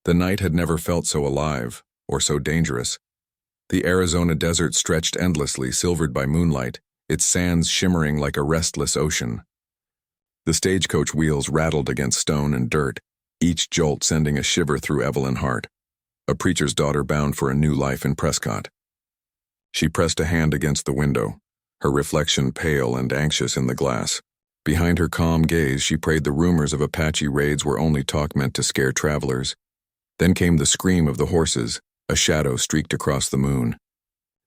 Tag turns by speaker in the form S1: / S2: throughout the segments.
S1: The night had never felt so alive, or so dangerous. The Arizona desert stretched endlessly, silvered by moonlight, its sands shimmering like a restless ocean. The stagecoach wheels rattled against stone and dirt, each jolt sending a shiver through Evelyn's heart, a preacher's daughter bound for a new life in Prescott. She pressed a hand against the window, her reflection pale and anxious in the glass. Behind her calm gaze, she prayed the rumors of Apache raids were only talk meant to scare travelers. Then came the scream of the horses, a shadow streaked across the moon.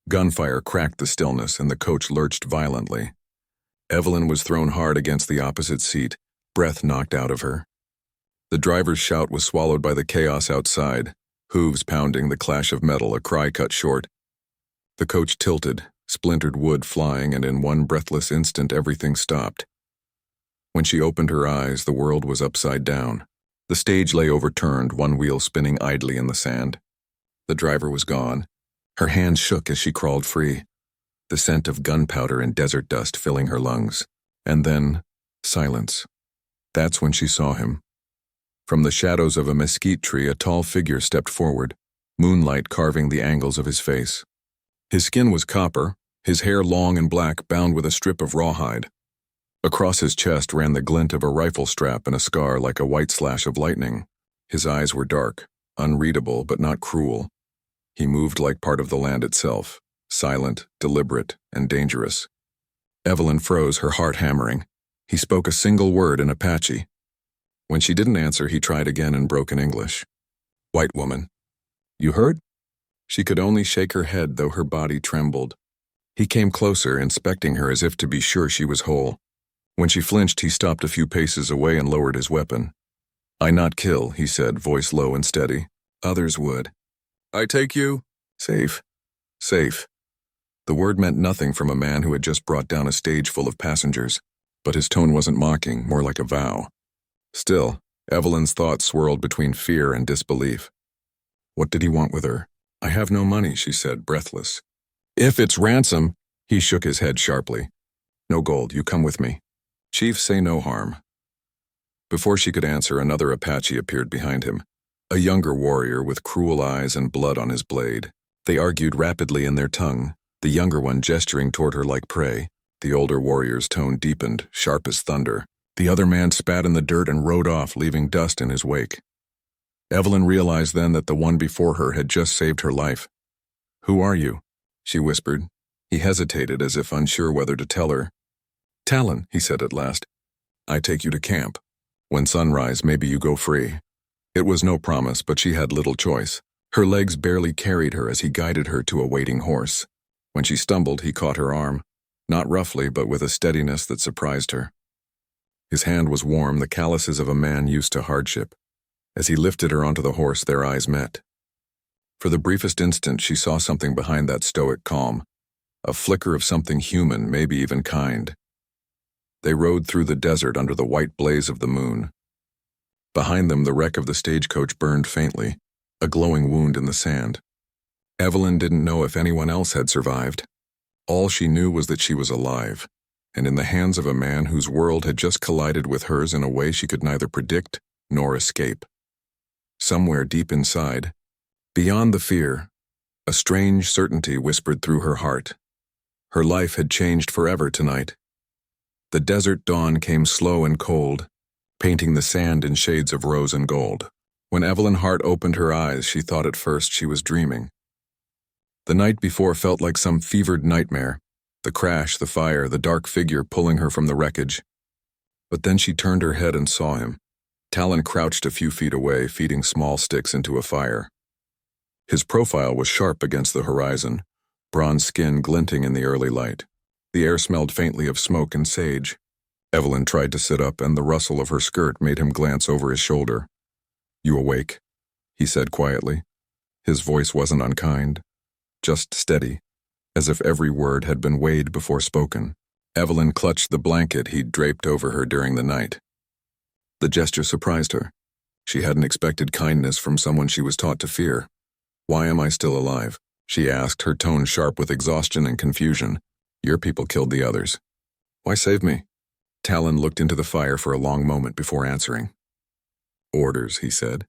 S1: Gunfire cracked the stillness, and the coach lurched violently. Evelyn was thrown hard against the opposite seat, breath knocked out of her. The driver's shout was swallowed by the chaos outside, hooves pounding, the clash of metal, a cry cut short. The coach tilted, splintered wood flying, and in one breathless instant everything stopped. When she opened her eyes, the world was upside down. The stage lay overturned, one wheel spinning idly in the sand. The driver was gone. Her hands shook as she crawled free, the scent of gunpowder and desert dust filling her lungs. And then, silence. That's when she saw him. From the shadows of a mesquite tree, a tall figure stepped forward, moonlight carving the angles of his face. His skin was copper, his hair long and black, bound with a strip of rawhide. Across his chest ran the glint of a rifle strap and a scar like a white slash of lightning. His eyes were dark, unreadable but not cruel. He moved like part of the land itself, silent, deliberate, and dangerous. Evelyn froze, her heart hammering. He spoke a single word in Apache. When she didn't answer, he tried again in broken English. "White woman. You heard?" She could only shake her head, though her body trembled. He came closer, inspecting her as if to be sure she was whole. When she flinched, he stopped a few paces away and lowered his weapon. "I not kill," he said, voice low and steady. "Others would." "I take you?" "Safe. Safe." The word meant nothing from a man who had just brought down a stage full of passengers, but his tone wasn't mocking, more like a vow. Still, Evelyn's thoughts swirled between fear and disbelief. What did he want with her? "I have no money," she said, breathless. "If it's ransom," he shook his head sharply. "No gold, you come with me. Chiefs say no harm." Before she could answer, another Apache appeared behind him, a younger warrior with cruel eyes and blood on his blade. They argued rapidly in their tongue, the younger one gesturing toward her like prey. The older warrior's tone deepened, sharp as thunder. The other man spat in the dirt and rode off, leaving dust in his wake. Evelyn realized then that the one before her had just saved her life. "Who are you?" she whispered. He hesitated, as if unsure whether to tell her. "Talon," he said at last. "I take you to camp. When sunrise, maybe you go free." It was no promise, but she had little choice. Her legs barely carried her as he guided her to a waiting horse. When she stumbled, he caught her arm, not roughly, but with a steadiness that surprised her. His hand was warm, the calluses of a man used to hardship. As he lifted her onto the horse, their eyes met. For the briefest instant, she saw something behind that stoic calm, a flicker of something human, maybe even kind. They rode through the desert under the white blaze of the moon. Behind them, the wreck of the stagecoach burned faintly, a glowing wound in the sand. Evelyn didn't know if anyone else had survived. All she knew was that she was alive, and in the hands of a man whose world had just collided with hers in a way she could neither predict nor escape. Somewhere deep inside, beyond the fear, a strange certainty whispered through her heart. Her life had changed forever tonight. The desert dawn came slow and cold, painting the sand in shades of rose and gold. When Evelyn Hart opened her eyes, she thought at first she was dreaming. The night before felt like some fevered nightmare, the crash, the fire, the dark figure pulling her from the wreckage. But then she turned her head and saw him. Talon crouched a few feet away, feeding small sticks into a fire. His profile was sharp against the horizon, bronze skin glinting in the early light. The air smelled faintly of smoke and sage. Evelyn tried to sit up, and the rustle of her skirt made him glance over his shoulder. "You awake?" he said quietly. His voice wasn't unkind, just steady, as if every word had been weighed before spoken. Evelyn clutched the blanket he'd draped over her during the night. The gesture surprised her. She hadn't expected kindness from someone she was taught to fear. "Why am I still alive?" she asked, her tone sharp with exhaustion and confusion. "Your people killed the others. Why save me?" Talon looked into the fire for a long moment before answering. "Orders," he said.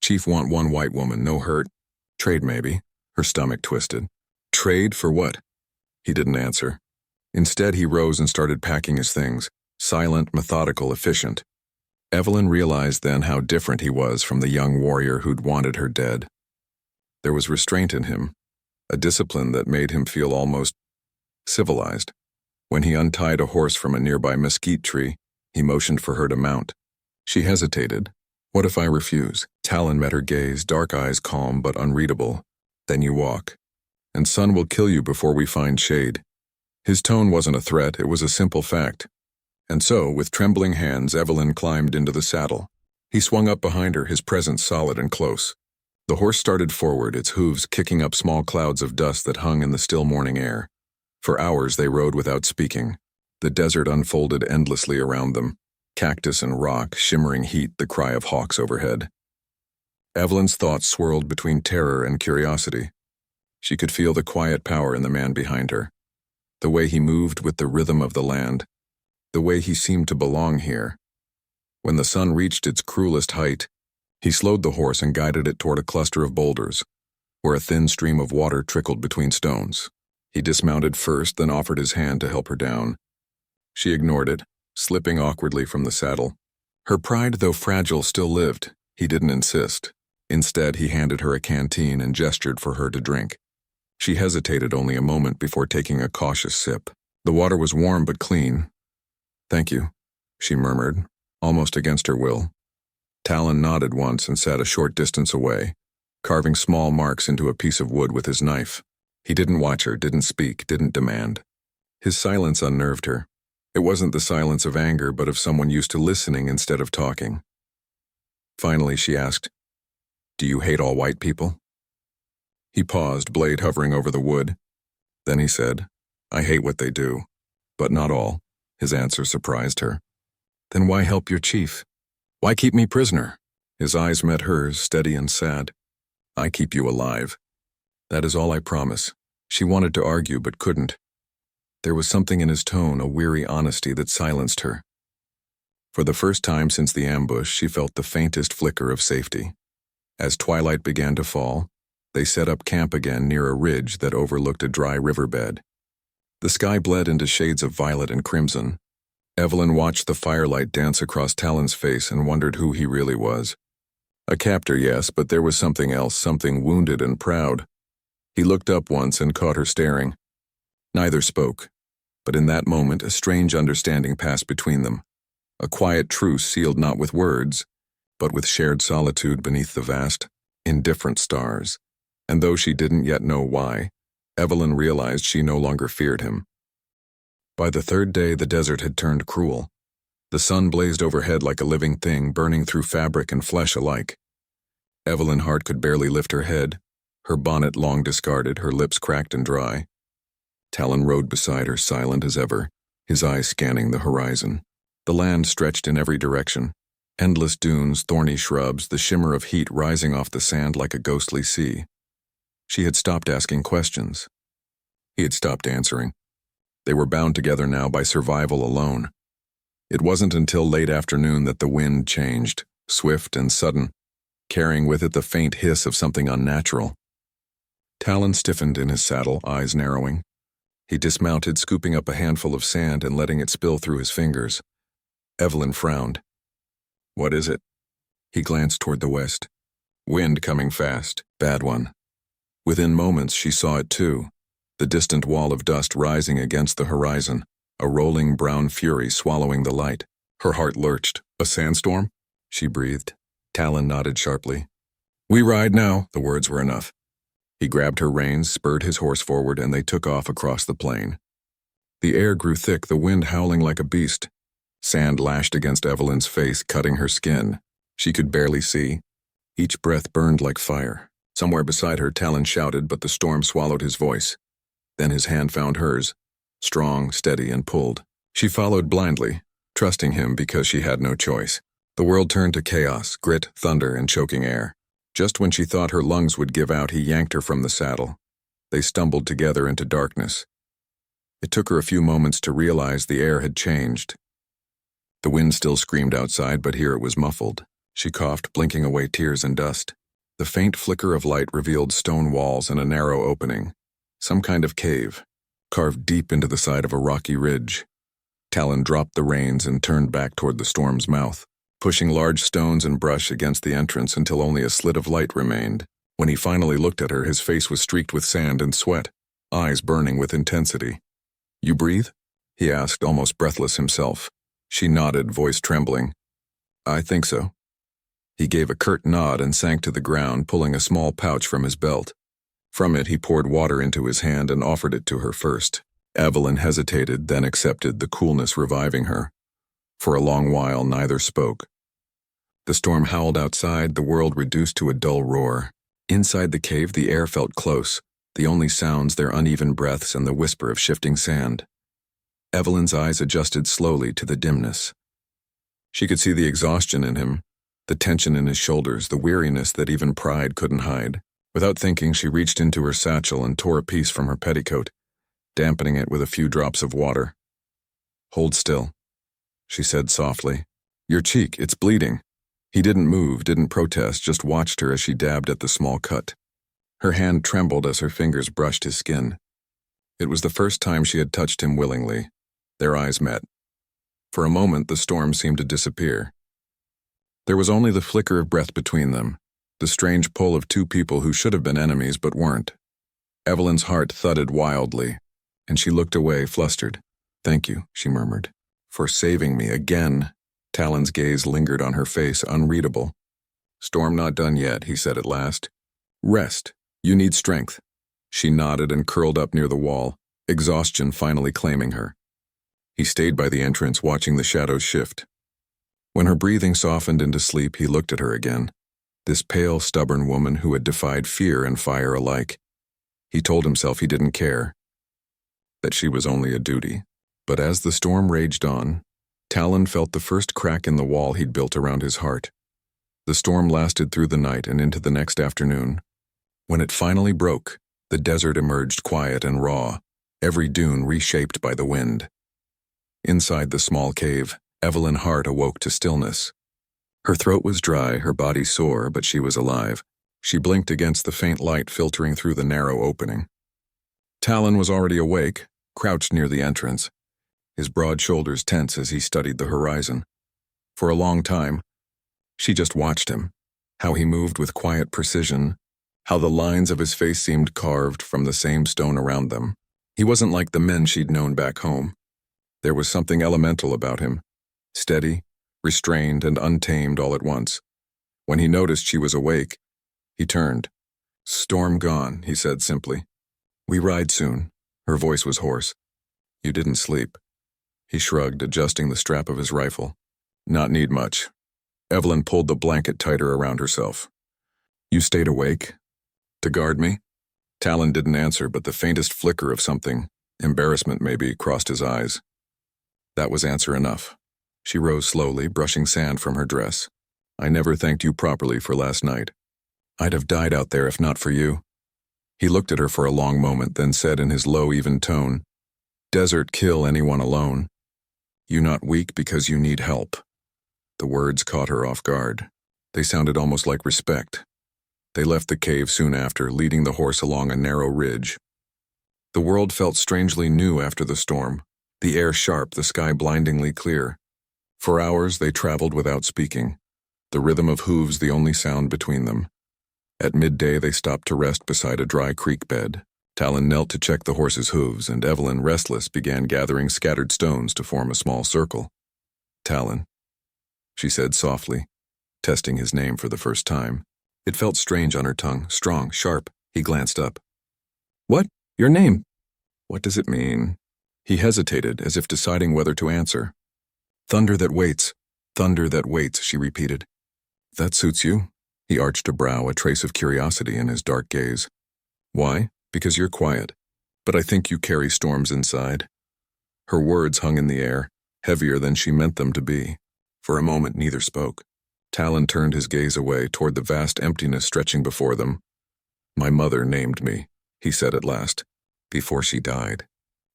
S1: Chief want one white woman, no hurt. Trade maybe. Her stomach twisted. Trade for what? He didn't answer. Instead, he rose and started packing his things, silent, methodical, efficient. Evelyn realized then how different he was from the young warrior who'd wanted her dead. There was restraint in him, a discipline that made him feel almost civilized. When he untied a horse from a nearby mesquite tree, he motioned for her to mount. She hesitated. What if I refuse? Talon met her gaze, dark eyes calm but unreadable. Then you walk. And sun will kill you before we find shade. His tone wasn't a threat, it was a simple fact. And so, with trembling hands, Evelyn climbed into the saddle. He swung up behind her, his presence solid and close. The horse started forward, its hooves kicking up small clouds of dust that hung in the still morning air. For hours they rode without speaking. The desert unfolded endlessly around them. Cactus and rock, shimmering heat, the cry of hawks overhead. Evelyn's thoughts swirled between terror and curiosity. She could feel the quiet power in the man behind her. The way he moved with the rhythm of the land. The way he seemed to belong here. When the sun reached its cruelest height, he slowed the horse and guided it toward a cluster of boulders, where a thin stream of water trickled between stones. He dismounted first, then offered his hand to help her down. She ignored it, slipping awkwardly from the saddle. Her pride, though fragile, still lived. He didn't insist. Instead, he handed her a canteen and gestured for her to drink. She hesitated only a moment before taking a cautious sip. The water was warm but clean. Thank you, she murmured, almost against her will. Talon nodded once and sat a short distance away, carving small marks into a piece of wood with his knife. He didn't watch her, didn't speak, didn't demand. His silence unnerved her. It wasn't the silence of anger, but of someone used to listening instead of talking. Finally, she asked, "Do you hate all white people?" He paused, blade hovering over the wood. Then he said, "I hate what they do, but not all." His answer surprised her. "Then why help your chief? Why keep me prisoner?" His eyes met hers, steady and sad. "I keep you alive. That is all I promise." She wanted to argue but couldn't. There was something in his tone, a weary honesty that silenced her. For the first time since the ambush, she felt the faintest flicker of safety. As twilight began to fall, they set up camp again near a ridge that overlooked a dry riverbed. The sky bled into shades of violet and crimson. Evelyn watched the firelight dance across Talon's face and wondered who he really was. A captor, yes, but there was something else, something wounded and proud. He looked up once and caught her staring. Neither spoke, but in that moment a strange understanding passed between them. A quiet truce sealed not with words, but with shared solitude beneath the vast, indifferent stars. And though she didn't yet know why, Evelyn realized she no longer feared him. By the third day, the desert had turned cruel. The sun blazed overhead like a living thing, burning through fabric and flesh alike. Evelyn Hart could barely lift her head, her bonnet long discarded, her lips cracked and dry. Talon rode beside her, silent as ever, his eyes scanning the horizon. The land stretched in every direction. Endless dunes, thorny shrubs, the shimmer of heat rising off the sand like a ghostly sea. She had stopped asking questions. He had stopped answering. They were bound together now by survival alone. It wasn't until late afternoon that the wind changed, swift and sudden, carrying with it the faint hiss of something unnatural. Talon stiffened in his saddle, eyes narrowing. He dismounted, scooping up a handful of sand and letting it spill through his fingers. Evelyn frowned. "What is it?" He glanced toward the west. Wind coming fast, bad one. Within moments she saw it too, the distant wall of dust rising against the horizon, a rolling brown fury swallowing the light. Her heart lurched. "A sandstorm?" she breathed. Talon nodded sharply. "We ride now." The words were enough. He grabbed her reins, spurred his horse forward, and they took off across the plain. The air grew thick, the wind howling like a beast. Sand lashed against Evelyn's face, cutting her skin. She could barely see. Each breath burned like fire. Somewhere beside her, Talon shouted, but the storm swallowed his voice. Then his hand found hers, strong, steady, and pulled. She followed blindly, trusting him because she had no choice. The world turned to chaos, grit, thunder, and choking air. Just when she thought her lungs would give out, he yanked her from the saddle. They stumbled together into darkness. It took her a few moments to realize the air had changed. The wind still screamed outside, but here it was muffled. She coughed, blinking away tears and dust. The faint flicker of light revealed stone walls and a narrow opening. Some kind of cave, carved deep into the side of a rocky ridge. Talon dropped the reins and turned back toward the storm's mouth, pushing large stones and brush against the entrance until only a slit of light remained. When he finally looked at her, his face was streaked with sand and sweat, eyes burning with intensity. "You breathe?" he asked, almost breathless himself. She nodded, voice trembling. "I think so." He gave a curt nod and sank to the ground, pulling a small pouch from his belt. From it, he poured water into his hand and offered it to her first. Evelyn hesitated, then accepted, the coolness reviving her. For a long while, neither spoke. The storm howled outside, the world reduced to a dull roar. Inside the cave, the air felt close, the only sounds their uneven breaths and the whisper of shifting sand. Evelyn's eyes adjusted slowly to the dimness. She could see the exhaustion in him, the tension in his shoulders, the weariness that even pride couldn't hide. Without thinking, she reached into her satchel and tore a piece from her petticoat, dampening it with a few drops of water. "Hold still," she said softly. "Your cheek, it's bleeding." He didn't move, didn't protest, just watched her as she dabbed at the small cut. Her hand trembled as her fingers brushed his skin. It was the first time she had touched him willingly. Their eyes met. For a moment, the storm seemed to disappear. There was only the flicker of breath between them, the strange pull of two people who should have been enemies but weren't. Evelyn's heart thudded wildly, and she looked away, flustered. "Thank you," she murmured, "for saving me again." Talon's gaze lingered on her face, unreadable. "Storm not done yet," he said at last. "Rest. You need strength." She nodded and curled up near the wall, exhaustion finally claiming her. He stayed by the entrance, watching the shadows shift. When her breathing softened into sleep, he looked at her again, this pale, stubborn woman who had defied fear and fire alike. He told himself he didn't care, that she was only a duty. But as the storm raged on, Talon felt the first crack in the wall he'd built around his heart. The storm lasted through the night and into the next afternoon. When it finally broke, the desert emerged quiet and raw, every dune reshaped by the wind. Inside the small cave, Evelyn Hart awoke to stillness. Her throat was dry, her body sore, but she was alive. She blinked against the faint light filtering through the narrow opening. Talon was already awake, crouched near the entrance, his broad shoulders tense as he studied the horizon. For a long time, she just watched him, how he moved with quiet precision, how the lines of his face seemed carved from the same stone around them. He wasn't like the men she'd known back home. There was something elemental about him, steady, restrained, and untamed all at once. When he noticed she was awake, he turned. "Storm gone," he said simply. "We ride soon." Her voice was hoarse. "You didn't sleep." He shrugged, adjusting the strap of his rifle. "Not need much." Evelyn pulled the blanket tighter around herself. "You stayed awake? To guard me?" Talon didn't answer, but the faintest flicker of something, embarrassment maybe, crossed his eyes. That was answer enough. She rose slowly, brushing sand from her dress. "I never thanked you properly for last night. I'd have died out there if not for you." He looked at her for a long moment, then said in his low, even tone, "Desert kill anyone alone. You not weak because you need help." The words caught her off guard. They sounded almost like respect. They left the cave soon after, leading the horse along a narrow ridge. The world felt strangely new after the storm, the air sharp, the sky blindingly clear. For hours they traveled without speaking, the rhythm of hooves the only sound between them. At midday they stopped to rest beside a dry creek bed. Talon knelt to check the horse's hooves, and Evelyn, restless, began gathering scattered stones to form a small circle. "Talon," she said softly, testing his name for the first time. It felt strange on her tongue, strong, sharp. He glanced up. "What? Your name?" "What does it mean?" He hesitated, as if deciding whether to answer. "Thunder that waits, thunder that waits," she repeated. "That suits you." He arched a brow, a trace of curiosity in his dark gaze. "Why? Because you're quiet. But I think you carry storms inside." Her words hung in the air, heavier than she meant them to be. For a moment neither spoke. Talon turned his gaze away toward the vast emptiness stretching before them. "My mother named me," he said at last, "before she died.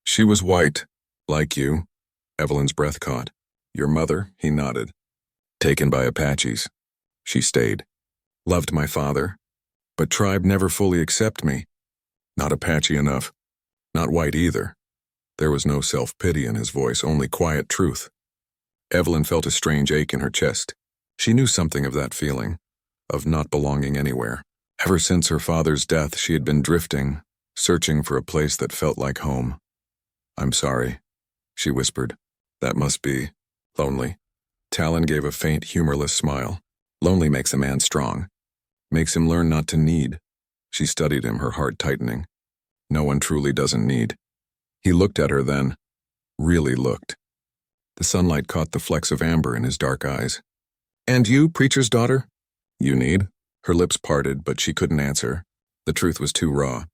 S1: She was white, like you." Evelyn's breath caught. "Your mother?" He nodded. "Taken by Apaches. She stayed. Loved my father, but tribe never fully accept me. Not Apache enough. Not white either. There was no self-pity in his voice, only quiet truth. Evelyn felt a strange ache in her chest. She knew something of that feeling, of not belonging anywhere. Ever since her father's death, she had been drifting, searching for a place that felt like home. "I'm sorry," she whispered. "That must be lonely." Talon gave a faint, humorless smile. "Lonely makes a man strong. Makes him learn not to need." She studied him, her heart tightening. No one truly doesn't need. He looked at her then, really looked. The sunlight caught the flecks of amber in his dark eyes. "And you, preacher's daughter?" "You need?" Her lips parted, but she couldn't answer. The truth was too raw.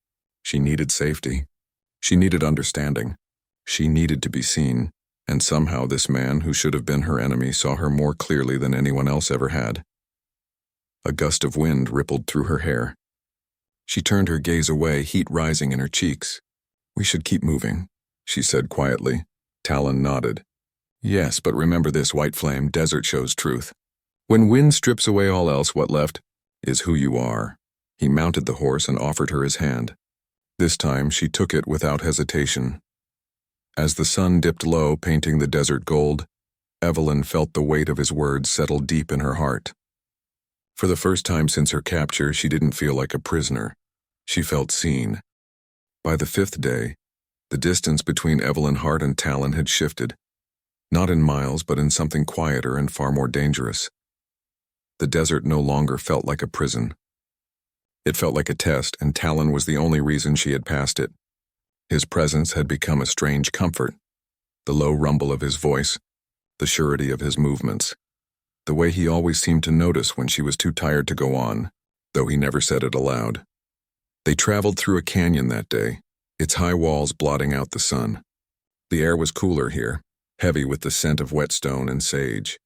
S1: She needed safety. She needed understanding. She needed to be seen, and somehow this man, who should have been her enemy, saw her more clearly than anyone else ever had. A gust of wind rippled through her hair. She turned her gaze away, heat rising in her cheeks. "We should keep moving," she said quietly. Talon nodded. "Yes, but remember this, White Flame, desert shows truth. When wind strips away all else, what left is who you are." He mounted the horse and offered her his hand. This time she took it without hesitation. As the sun dipped low, painting the desert gold, Evelyn felt the weight of his words settle deep in her heart. For the first time since her capture, she didn't feel like a prisoner. She felt seen. By the 5th day, the distance between Evelyn Hart and Talon had shifted. Not in miles, but in something quieter and far more dangerous. The desert no longer felt like a prison. It felt like a test, and Talon was the only reason she had passed it. His presence had become a strange comfort. The low rumble of his voice, the surety of his movements, the way he always seemed to notice when she was too tired to go on, though he never said it aloud. They traveled through a canyon that day, its high walls blotting out the sun. The air was cooler here, heavy with the scent of whetstone and sage.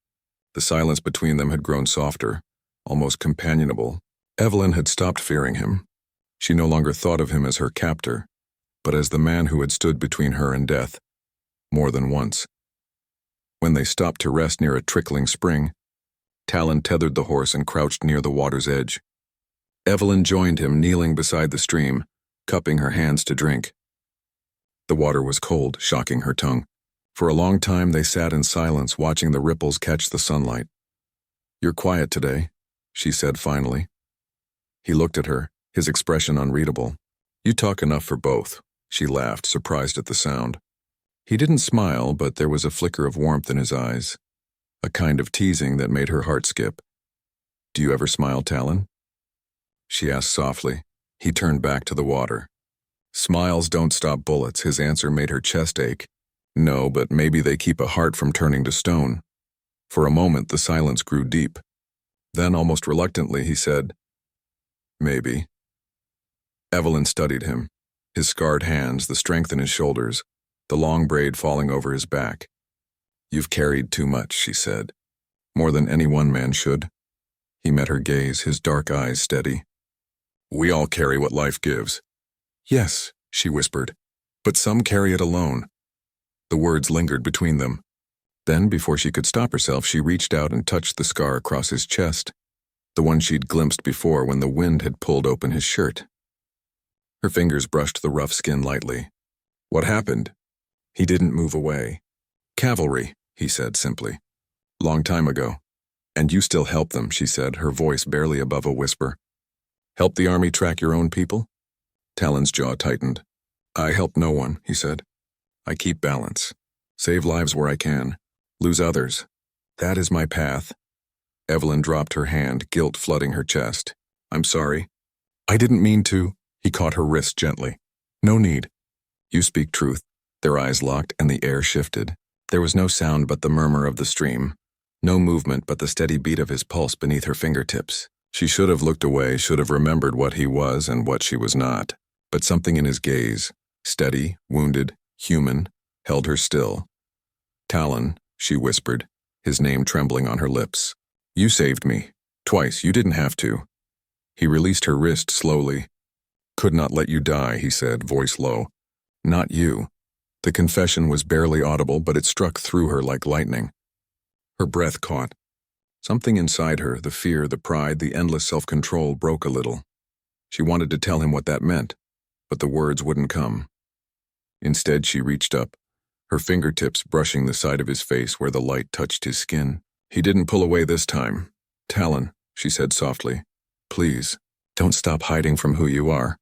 S1: The silence between them had grown softer, almost companionable. Evelyn had stopped fearing him. She no longer thought of him as her captor, but as the man who had stood between her and death, more than once. When they stopped to rest near a trickling spring, Talon tethered the horse and crouched near the water's edge. Evelyn joined him, kneeling beside the stream, cupping her hands to drink. The water was cold, shocking her tongue. For a long time they sat in silence, watching the ripples catch the sunlight. "You're quiet today," she said finally. He looked at her, his expression unreadable. "You talk enough for both," she laughed, surprised at the sound. He didn't smile, but there was a flicker of warmth in his eyes, a kind of teasing that made her heart skip. "Do you ever smile, Talon?" she asked softly. He turned back to the water. "Smiles don't stop bullets," his answer made her chest ache. "No, but maybe they keep a heart from turning to stone." For a moment the silence grew deep. Then, almost reluctantly, he said, "Maybe." Evelyn studied him, his scarred hands, the strength in his shoulders, the long braid falling over his back. "You've carried too much," she said. "More than any one man should." He met her gaze, his dark eyes steady. "We all carry what life gives." "Yes," she whispered, "but some carry it alone." The words lingered between them. Then, before she could stop herself, she reached out and touched the scar across his chest, the one she'd glimpsed before when the wind had pulled open his shirt. Her fingers brushed the rough skin lightly. "What happened?" He didn't move away. "Cavalry," he said simply. "Long time ago." "And you still help them," she said, her voice barely above a whisper. "Help the army track your own people?" Talon's jaw tightened. "I help no one," he said. "I keep balance. Save lives where I can. Lose others. That is my path." Evelyn dropped her hand, guilt flooding her chest. "I'm sorry." "I didn't mean to." He caught her wrist gently. "No need." "You speak truth." Their eyes locked and the air shifted. There was no sound but the murmur of the stream. No movement but the steady beat of his pulse beneath her fingertips. She should have looked away, should have remembered what he was and what she was not. But something in his gaze, steady, wounded, human, held her still. "Talon," she whispered, his name trembling on her lips. "You saved me. Twice. You didn't have to." He released her wrist slowly. "Could not let you die," he said, voice low. "Not you." The confession was barely audible, but it struck through her like lightning. Her breath caught. Something inside her, the fear, the pride, the endless self-control, broke a little. She wanted to tell him what that meant, but the words wouldn't come. Instead, she reached up, her fingertips brushing the side of his face where the light touched his skin. He didn't pull away this time. "Talon," she said softly, "please, don't stop hiding from who you are."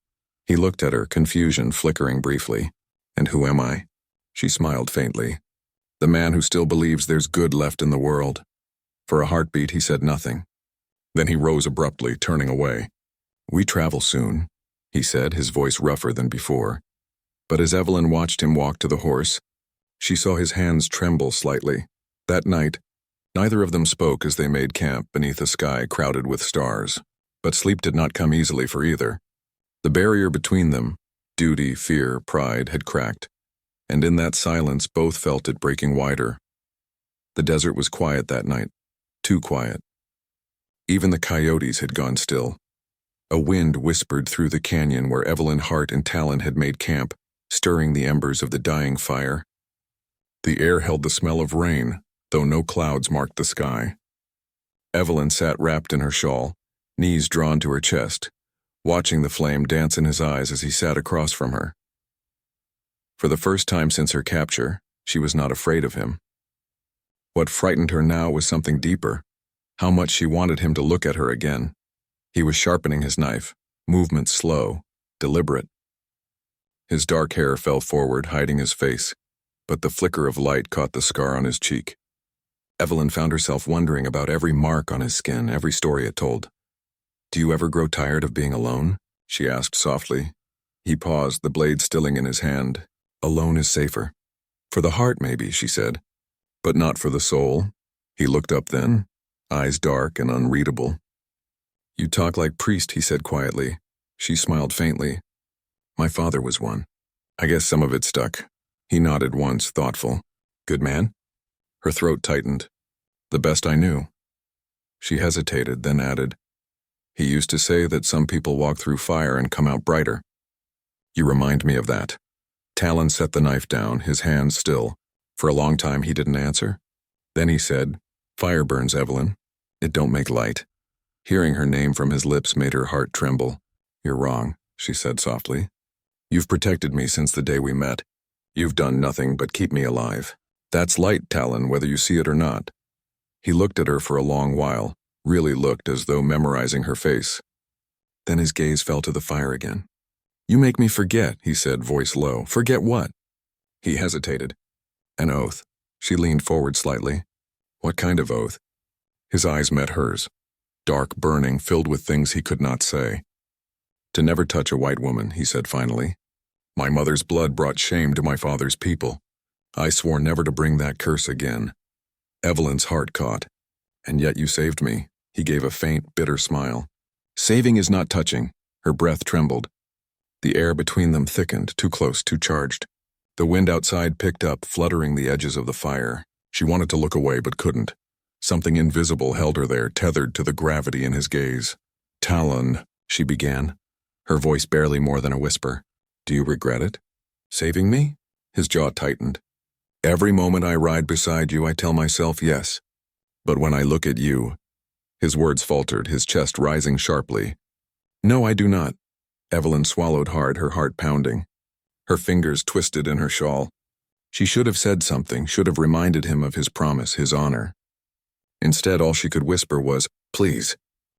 S1: He looked at her, confusion flickering briefly. "And who am I?" She smiled faintly. "The man who still believes there's good left in the world." For a heartbeat, he said nothing. Then he rose abruptly, turning away. "We travel soon," he said, his voice rougher than before. But as Evelyn watched him walk to the horse, she saw his hands tremble slightly. That night, neither of them spoke as they made camp beneath a sky crowded with stars. But sleep did not come easily for either. The barrier between them, duty, fear, pride, had cracked, and in that silence both felt it breaking wider. The desert was quiet that night, too quiet. Even the coyotes had gone still. A wind whispered through the canyon where Evelyn Hart and Talon had made camp, stirring the embers of the dying fire. The air held the smell of rain, though no clouds marked the sky. Evelyn sat wrapped in her shawl, knees drawn to her chest, watching the flame dance in his eyes as he sat across from her. For the first time since her capture, she was not afraid of him. What frightened her now was something deeper, how much she wanted him to look at her again. He was sharpening his knife, movement slow, deliberate. His dark hair fell forward, hiding his face, but the flicker of light caught the scar on his cheek. Evelyn found herself wondering about every mark on his skin, every story it told. "Do you ever grow tired of being alone?" she asked softly. He paused, the blade stilling in his hand. "Alone is safer. For the heart, maybe," she said, "but not for the soul." He looked up then, eyes dark and unreadable. "You talk like priest," he said quietly. She smiled faintly. "My father was one. I guess some of it stuck." He nodded once, thoughtful. "Good man?" Her throat tightened. "The best I knew." She hesitated, then added, "He used to say that some people walk through fire and come out brighter." "You remind me of that." Talon set the knife down, his hands still. For a long time he didn't answer. Then he said, "Fire burns, Evelyn. It don't make light." Hearing her name from his lips made her heart tremble. "You're wrong," she said softly. "You've protected me since the day we met. You've done nothing but keep me alive. That's light, Talon, whether you see it or not." He looked at her for a long while, really looked as though memorizing her face. Then his gaze fell to the fire again. "You make me forget," he said, voice low. "Forget what?" He hesitated. "An oath." She leaned forward slightly. "What kind of oath?" His eyes met hers, dark, burning, filled with things he could not say. "To never touch a white woman," he said finally. "My mother's blood brought shame to my father's people. I swore never to bring that curse again." Evelyn's heart caught. "And yet you saved me." He gave a faint, bitter smile. "Saving is not touching." Her breath trembled. The air between them thickened, too close, too charged. The wind outside picked up, fluttering the edges of the fire. She wanted to look away but couldn't. Something invisible held her there, tethered to the gravity in his gaze. "Talon," she began, her voice barely more than a whisper. "Do you regret it? Saving me?" His jaw tightened. "Every moment I ride beside you, I tell myself yes. But when I look at you..." His words faltered, his chest rising sharply. "No, I do not." Evelyn swallowed hard, her heart pounding. Her fingers twisted in her shawl. She should have said something, should have reminded him of his promise, his honor. Instead, all she could whisper was, "Please."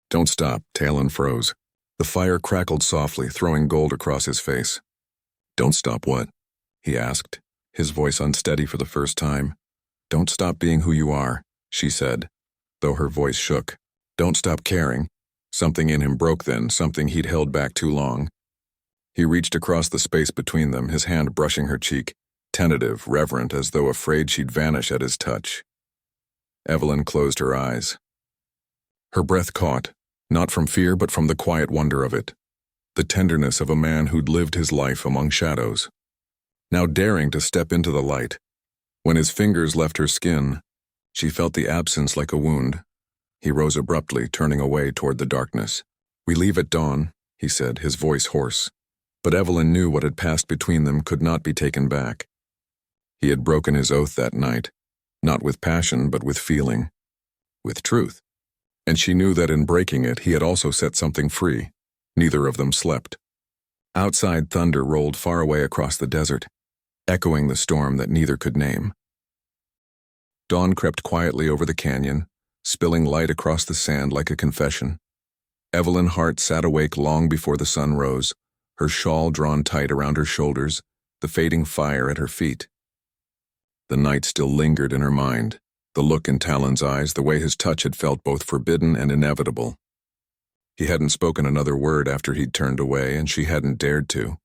S1: "Don't stop." Talon froze. The fire crackled softly, throwing gold across his face. "Don't stop what?" he asked, his voice unsteady for the first time. "Don't stop being who you are," she said, though her voice shook. "Don't stop caring." Something in him broke then, something he'd held back too long. He reached across the space between them, his hand brushing her cheek, tentative, reverent, as though afraid she'd vanish at his touch. Evelyn closed her eyes. Her breath caught, not from fear but from the quiet wonder of it, the tenderness of a man who'd lived his life among shadows, now daring to step into the light. When his fingers left her skin, she felt the absence like a wound. He rose abruptly, turning away toward the darkness. "We leave at dawn," he said, his voice hoarse. But Evelyn knew what had passed between them could not be taken back. He had broken his oath that night, not with passion but with feeling, with truth. and she knew that in breaking it he had also set something free. Neither of them slept. Outside, thunder rolled far away across the desert, echoing the storm that neither could name. Dawn crept quietly over the canyon, spilling light across the sand like a confession. Evelyn Hart sat awake long before the sun rose, her shawl drawn tight around her shoulders, the fading fire at her feet. The night still lingered in her mind, the look in Talon's eyes, the way his touch had felt both forbidden and inevitable. He hadn't spoken another word after he'd turned away, and she hadn't dared to.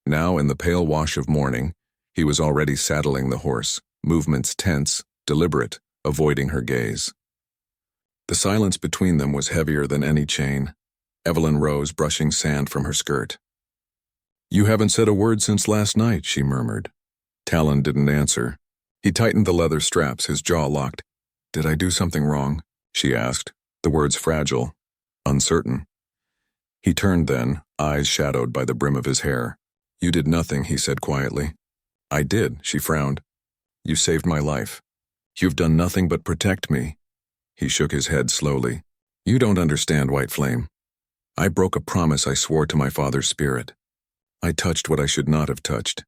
S1: Now, in the pale wash of morning, he was already saddling the horse, movements tense, deliberate, avoiding her gaze. The silence between them was heavier than any chain. Evelyn rose, brushing sand from her skirt. "You haven't said a word since last night," she murmured. Talon didn't answer. He tightened the leather straps, his jaw locked. "Did I do something wrong?" she asked, the words fragile, uncertain. He turned then, eyes shadowed by the brim of his hair. "You did nothing," he said quietly. "I did," she frowned. "You saved my life. You've done nothing but protect me." He shook his head slowly. "You don't understand, White Flame. I broke a promise I swore to my father's spirit. I touched what I should not have touched."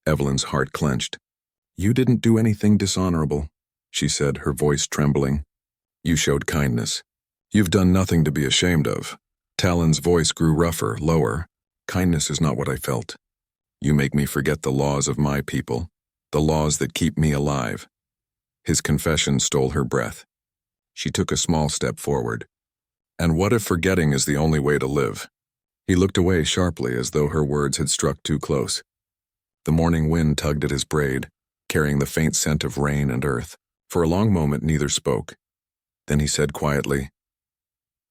S1: Evelyn's heart clenched. "You didn't do anything dishonorable," she said, her voice trembling. "You showed kindness. You've done nothing to be ashamed of." Talon's voice grew rougher, lower. "Kindness is not what I felt. You make me forget the laws of my people, the laws that keep me alive." His confession stole her breath. She took a small step forward. "And what if forgetting is the only way to live?" He looked away sharply, as though her words had struck too close. The morning wind tugged at his braid, carrying the faint scent of rain and earth. For a long moment neither spoke. Then he said quietly,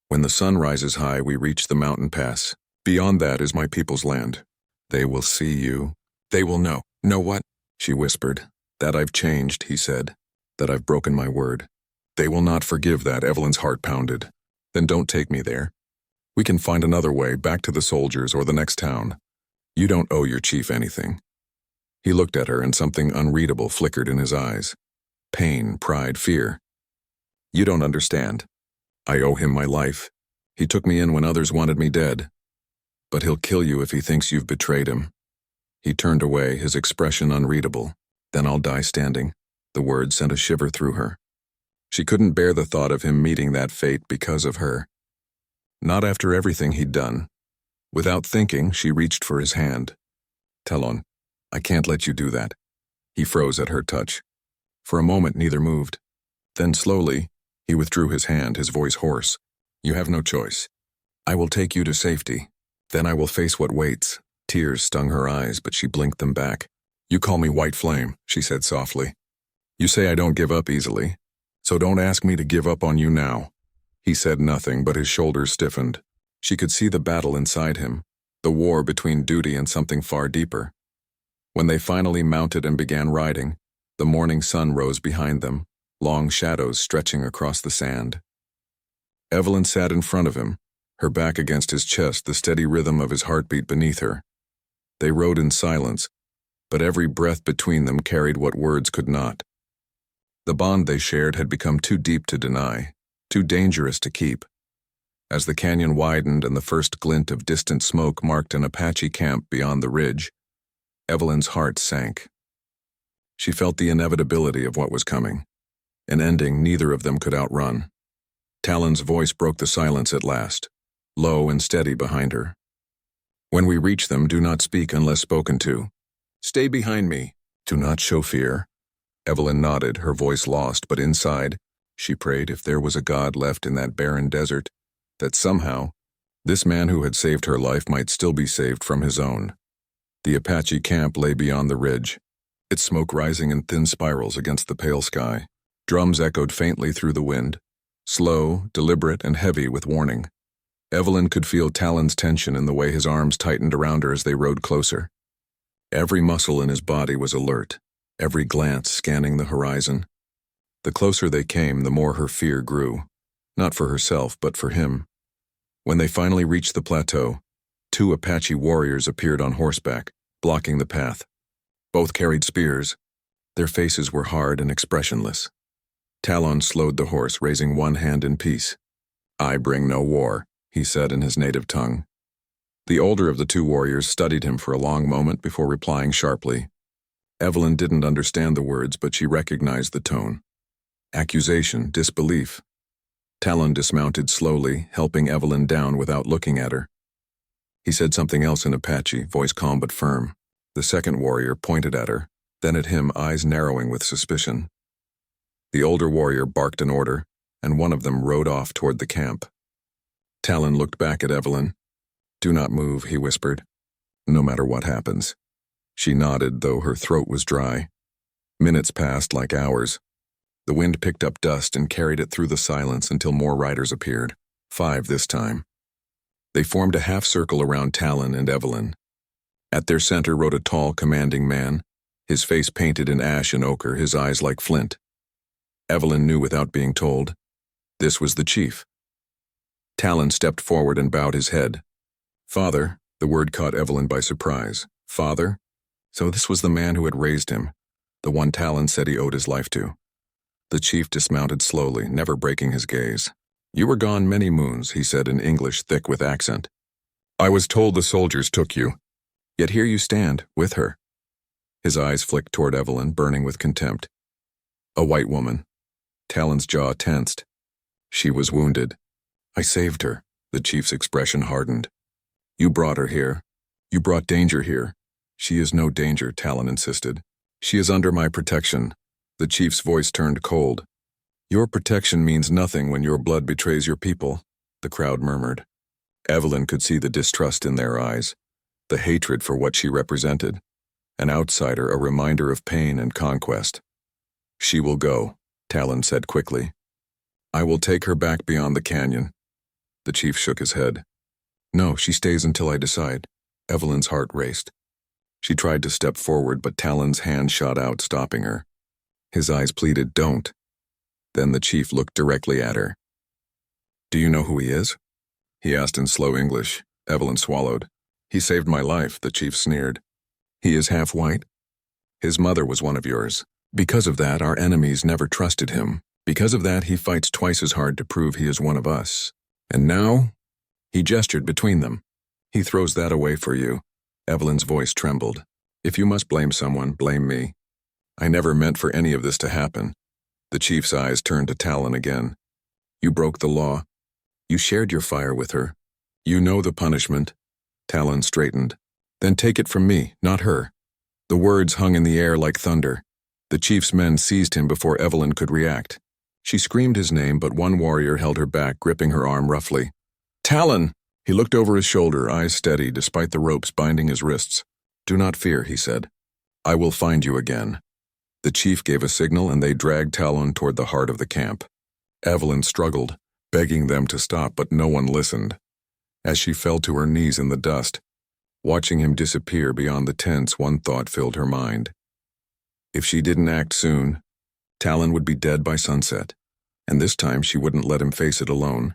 S1: "When the sun rises high, we reach the mountain pass. Beyond that is my people's land. They will see you. They will know." "Know what?" she whispered. "That I've changed," he said. "That I've broken my word." "They will not forgive that," Evelyn's heart pounded. "Then don't take me there. We can find another way, back to the soldiers or the next town. You don't owe your chief anything." He looked at her, and something unreadable flickered in his eyes. Pain, pride, fear. "You don't understand. I owe him my life. He took me in when others wanted me dead. But he'll kill you if he thinks you've betrayed him." He turned away, his expression unreadable. "Then I'll die standing." The words sent a shiver through her. She couldn't bear the thought of him meeting that fate because of her. Not after everything he'd done. Without thinking, she reached for his hand. "Talon, I can't let you do that." He froze at her touch. For a moment, neither moved. Then slowly, he withdrew his hand, his voice hoarse. "You have no choice. I will take you to safety. Then I will face what waits." Tears stung her eyes, but she blinked them back. "You call me White Flame," she said softly. "You say I don't give up easily. So don't ask me to give up on you now." He said nothing, but his shoulders stiffened. She could see the battle inside him, the war between duty and something far deeper. When they finally mounted and began riding, the morning sun rose behind them, long shadows stretching across the sand. Evelyn sat in front of him, her back against his chest, the steady rhythm of his heartbeat beneath her. They rode in silence, but every breath between them carried what words could not. The bond they shared had become too deep to deny, too dangerous to keep. As the canyon widened and the first glint of distant smoke marked an Apache camp beyond the ridge, Evelyn's heart sank. She felt the inevitability of what was coming, an ending neither of them could outrun. Talon's voice broke the silence at last, low and steady behind her. "When we reach them, do not speak unless spoken to. Stay behind me. Do not show fear." Evelyn nodded, her voice lost, but inside, she prayed if there was a God left in that barren desert, that somehow, this man who had saved her life might still be saved from his own. The Apache camp lay beyond the ridge, its smoke rising in thin spirals against the pale sky. Drums echoed faintly through the wind, slow, deliberate, and heavy with warning. Evelyn could feel Talon's tension in the way his arms tightened around her as they rode closer. Every muscle in his body was alert, every glance scanning the horizon. The closer they came, the more her fear grew, not for herself, but for him. When they finally reached the plateau, 2 Apache warriors appeared on horseback, blocking the path. Both carried spears. Their faces were hard and expressionless. Talon slowed the horse, raising one hand in peace. "I bring no war," he said in his native tongue. The older of the two warriors studied him for a long moment before replying sharply. Evelyn didn't understand the words, but she recognized the tone. Accusation, disbelief. Talon dismounted slowly, helping Evelyn down without looking at her. He said something else in Apache, voice calm but firm. The second warrior pointed at her, then at him, eyes narrowing with suspicion. The older warrior barked an order, and one of them rode off toward the camp. Talon looked back at Evelyn. "Do not move," he whispered. "No matter what happens." She nodded, though her throat was dry. Minutes passed like hours. The wind picked up dust and carried it through the silence until more riders appeared. 5 this time. They formed a half-circle around Talon and Evelyn. At their center rode a tall, commanding man, his face painted in ash and ochre, his eyes like flint. Evelyn knew without being told. This was the chief. Talon stepped forward and bowed his head. "Father," the word caught Evelyn by surprise. "Father?" So this was the man who had raised him, the one Talon said he owed his life to. The chief dismounted slowly, never breaking his gaze. "You were gone many moons," he said in English thick with accent. "I was told the soldiers took you. Yet here you stand, with her." His eyes flicked toward Evelyn, burning with contempt. A white woman. Talon's jaw tensed. She was wounded. "I saved her," the chief's expression hardened. "You brought her here. You brought danger here." "She is no danger," Talon insisted. "She is under my protection." The chief's voice turned cold. "Your protection means nothing when your blood betrays your people," the crowd murmured. Evelyn could see the distrust in their eyes, the hatred for what she represented. An outsider, a reminder of pain and conquest. "She will go," Talon said quickly. "I will take her back beyond the canyon." The chief shook his head. "No, she stays until I decide." Evelyn's heart raced. She tried to step forward, but Talon's hand shot out, stopping her. His eyes pleaded, "Don't." Then the chief looked directly at her. "Do you know who he is?" he asked in slow English. Evelyn swallowed. "He saved my life," the chief sneered. "He is half white?" "His mother was one of yours. Because of that, our enemies never trusted him. Because of that, he fights twice as hard to prove he is one of us. And now?" He gestured between them. "He throws that away for you." Evelyn's voice trembled. "If you must blame someone, blame me. I never meant for any of this to happen." The chief's eyes turned to Talon again. "You broke the law. You shared your fire with her. You know the punishment." Talon straightened. "Then take it from me, not her." The words hung in the air like thunder. The chief's men seized him before Evelyn could react. She screamed his name, but one warrior held her back, gripping her arm roughly. "Talon!" He looked over his shoulder, eyes steady, despite the ropes binding his wrists. "Do not fear," he said. "I will find you again." The chief gave a signal, and they dragged Talon toward the heart of the camp. Evelyn struggled, begging them to stop, but no one listened. As she fell to her knees in the dust, watching him disappear beyond the tents, one thought filled her mind. If she didn't act soon, Talon would be dead by sunset, and this time she wouldn't let him face it alone.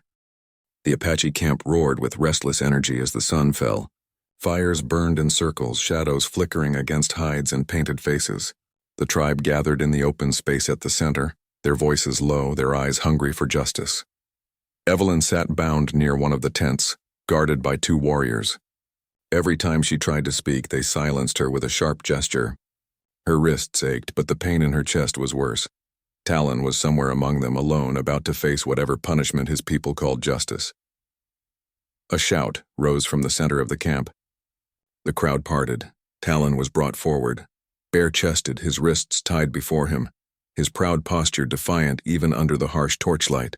S1: The Apache camp roared with restless energy as the sun fell. Fires burned in circles, shadows flickering against hides and painted faces. The tribe gathered in the open space at the center, their voices low, their eyes hungry for justice. Evelyn sat bound near one of the tents, guarded by 2 warriors. Every time she tried to speak, they silenced her with a sharp gesture. Her wrists ached, but the pain in her chest was worse. Talon was somewhere among them, alone, about to face whatever punishment his people called justice. A shout rose from the center of the camp. The crowd parted. Talon was brought forward, bare-chested, his wrists tied before him, his proud posture defiant even under the harsh torchlight.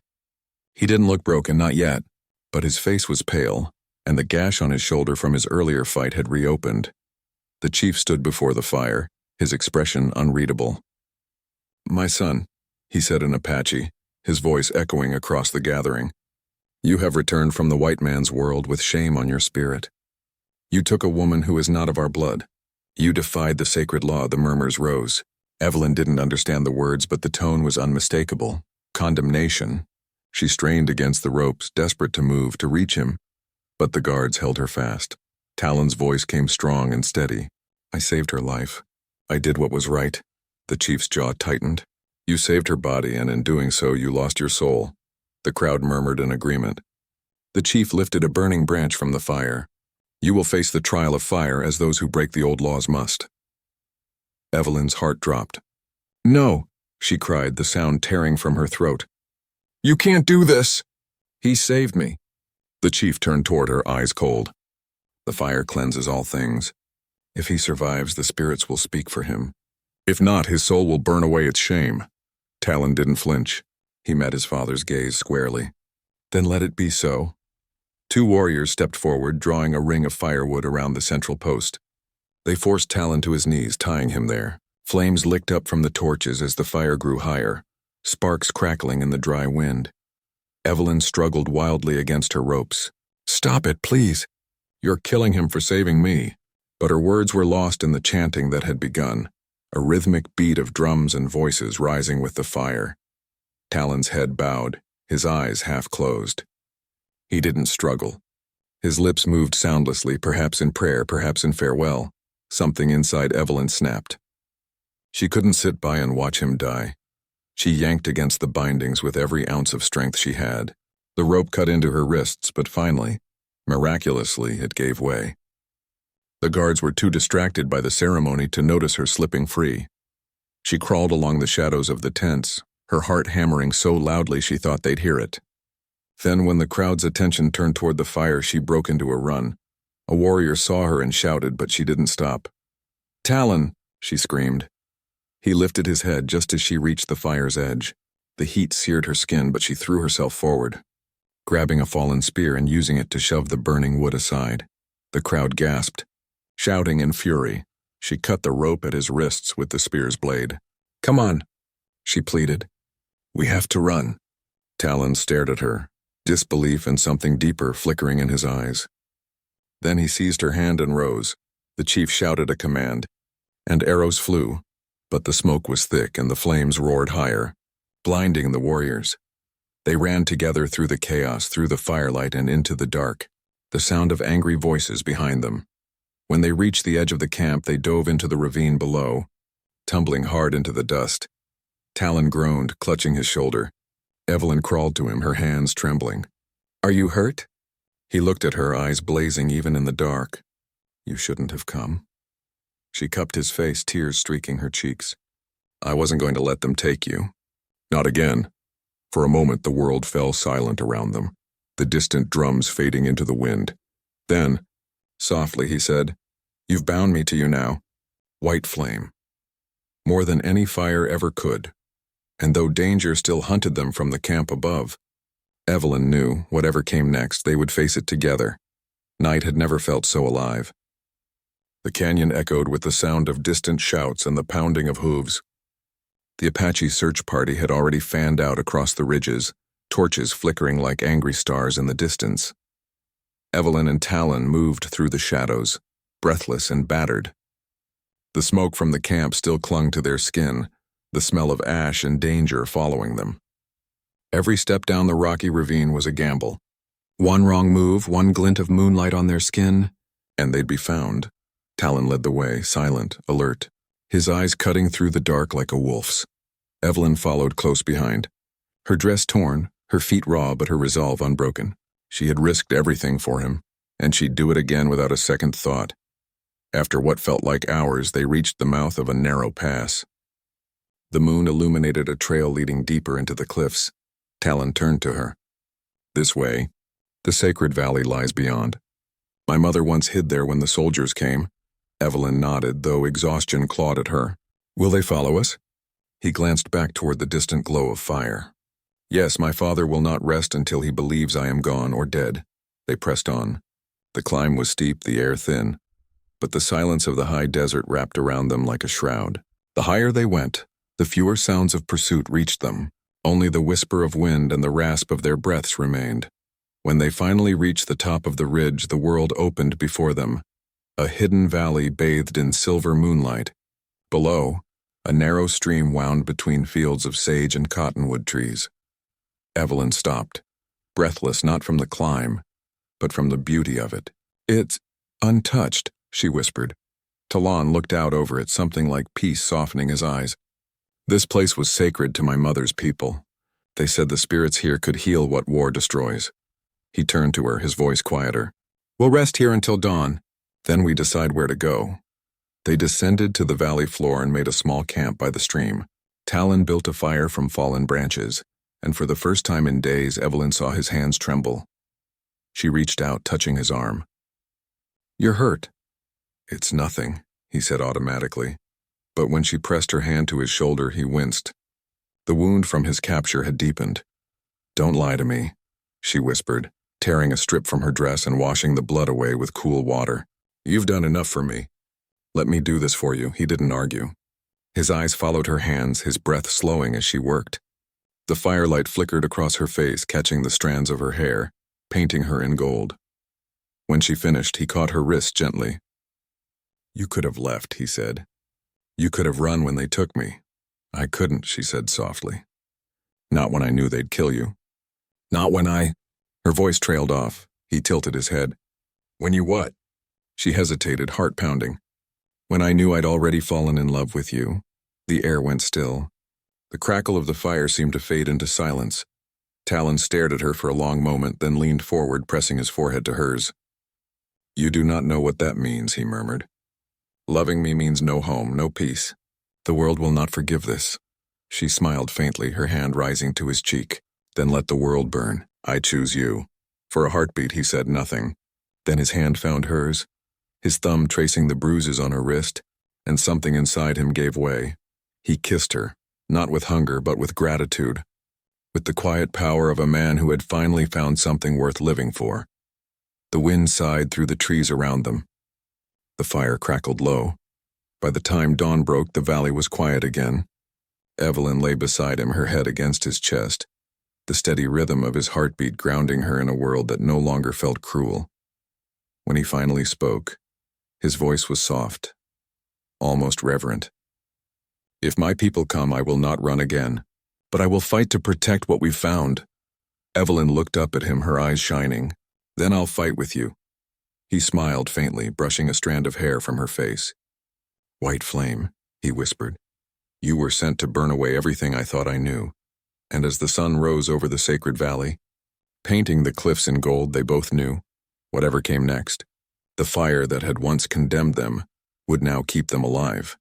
S1: He didn't look broken, not yet, but his face was pale, and the gash on his shoulder from his earlier fight had reopened. The chief stood before the fire, his expression unreadable. "My son," he said in Apache, his voice echoing across the gathering. "You have returned from the white man's world with shame on your spirit. You took a woman who is not of our blood. You defied the sacred law." The murmurs rose. Evelyn didn't understand the words, but the tone was unmistakable. Condemnation. She strained against the ropes, desperate to move, to reach him, but the guards held her fast. Talon's voice came strong and steady. "I saved her life. I did what was right." The chief's jaw tightened. You saved her body, and in doing so you lost your soul. The crowd murmured in agreement. The chief lifted a burning branch from the fire. You will face the trial of fire as those who break the old laws must. Evelyn's heart dropped. No, she cried, the sound tearing from her throat. You can't do this! He saved me. The chief turned toward her, eyes cold. The fire cleanses all things. If he survives, the spirits will speak for him. If not, his soul will burn away its shame. Talon didn't flinch. He met his father's gaze squarely. Then let it be so. Two warriors stepped forward, drawing a ring of firewood around the central post. They forced Talon to his knees, tying him there. Flames licked up from the torches as the fire grew higher, sparks crackling in the dry wind. Evelyn struggled wildly against her ropes. Stop it, please. You're killing him for saving me. But her words were lost in the chanting that had begun, a rhythmic beat of drums and voices rising with the fire. Talon's head bowed, his eyes half closed. He didn't struggle. His lips moved soundlessly, perhaps in prayer, perhaps in farewell. Something inside Evelyn snapped. She couldn't sit by and watch him die. She yanked against the bindings with every ounce of strength she had. The rope cut into her wrists, but finally, miraculously, it gave way. The guards were too distracted by the ceremony to notice her slipping free. She crawled along the shadows of the tents, her heart hammering so loudly she thought they'd hear it. Then, when the crowd's attention turned toward the fire, she broke into a run. A warrior saw her and shouted, but she didn't stop. Talon, she screamed. He lifted his head just as she reached the fire's edge. The heat seared her skin, but she threw herself forward, grabbing a fallen spear and using it to shove the burning wood aside. The crowd gasped. Shouting in fury, she cut the rope at his wrists with the spear's blade. Come on, she pleaded. We have to run. Talon stared at her, disbelief and something deeper flickering in his eyes. Then he seized her hand and rose. The chief shouted a command, and arrows flew, but the smoke was thick and the flames roared higher, blinding the warriors. They ran together through the chaos, through the firelight and into the dark, the sound of angry voices behind them. When they reached the edge of the camp, they dove into the ravine below, tumbling hard into the dust. Talon groaned, clutching his shoulder. Evelyn crawled to him, her hands trembling. Are you hurt? He looked at her, eyes blazing even in the dark. You shouldn't have come. She cupped his face, tears streaking her cheeks. I wasn't going to let them take you. Not again. For a moment the world fell silent around them, the distant drums fading into the wind. Then, softly he said, You've bound me to you now. White flame. More than any fire ever could. And though danger still hunted them from the camp above, Evelyn knew, whatever came next, they would face it together. Night had never felt so alive. The canyon echoed with the sound of distant shouts and the pounding of hooves. The Apache search party had already fanned out across the ridges, torches flickering like angry stars in the distance. Evelyn and Talon moved through the shadows, breathless and battered. The smoke from the camp still clung to their skin, the smell of ash and danger following them. Every step down the rocky ravine was a gamble. One wrong move, one glint of moonlight on their skin, and they'd be found. Talon led the way, silent, alert, his eyes cutting through the dark like a wolf's. Evelyn followed close behind. Her dress torn, her feet raw, but her resolve unbroken. She had risked everything for him, and she'd do it again without a second thought. After what felt like hours, they reached the mouth of a narrow pass. The moon illuminated a trail leading deeper into the cliffs. Talon turned to her. This way. The sacred valley lies beyond. My mother once hid there when the soldiers came. Evelyn nodded, though exhaustion clawed at her. Will they follow us? He glanced back toward the distant glow of fire. Yes, my father will not rest until he believes I am gone or dead. They pressed on. The climb was steep, the air thin, but the silence of the high desert wrapped around them like a shroud. The higher they went, the fewer sounds of pursuit reached them. Only the whisper of wind and the rasp of their breaths remained. When they finally reached the top of the ridge, the world opened before them, a hidden valley bathed in silver moonlight. Below, a narrow stream wound between fields of sage and cottonwood trees. Evelyn stopped, breathless not from the climb, but from the beauty of it. It's untouched, she whispered. Talon looked out over it, something like peace softening his eyes. This place was sacred to my mother's people. They said the spirits here could heal what war destroys. He turned to her, his voice quieter. We'll rest here until dawn. Then we decide where to go. They descended to the valley floor and made a small camp by the stream. Talon built a fire from fallen branches, and for the first time in days, Evelyn saw his hands tremble. She reached out, touching his arm. You're hurt. It's nothing, he said automatically. But when she pressed her hand to his shoulder, he winced. The wound from his capture had deepened. Don't lie to me, she whispered, tearing a strip from her dress and washing the blood away with cool water. You've done enough for me. Let me do this for you, he didn't argue. His eyes followed her hands, his breath slowing as she worked. The firelight flickered across her face, catching the strands of her hair, painting her in gold. When she finished, he caught her wrist gently. You could have left, he said. You could have run when they took me. I couldn't, she said softly. Not when I knew they'd kill you. Not when I... Her voice trailed off. He tilted his head. When you what? She hesitated, heart pounding. When I knew I'd already fallen in love with you. The air went still. The crackle of the fire seemed to fade into silence. Talon stared at her for a long moment, then leaned forward, pressing his forehead to hers. You do not know what that means, he murmured. Loving me means no home, no peace. The world will not forgive this. She smiled faintly, her hand rising to his cheek. Then let the world burn. I choose you. For a heartbeat, he said nothing. Then his hand found hers, his thumb tracing the bruises on her wrist, and something inside him gave way. He kissed her, not with hunger, but with gratitude, with the quiet power of a man who had finally found something worth living for. The wind sighed through the trees around them. The fire crackled low. By the time dawn broke, the valley was quiet again. Evelyn lay beside him, her head against his chest, the steady rhythm of his heartbeat grounding her in a world that no longer felt cruel. When he finally spoke, his voice was soft, almost reverent. If my people come, I will not run again, but I will fight to protect what we've found. Evelyn looked up at him, her eyes shining. Then I'll fight with you. He smiled faintly, brushing a strand of hair from her face. White flame, he whispered. You were sent to burn away everything I thought I knew. And as the sun rose over the sacred valley, painting the cliffs in gold, they both knew, whatever came next, the fire that had once condemned them would now keep them alive.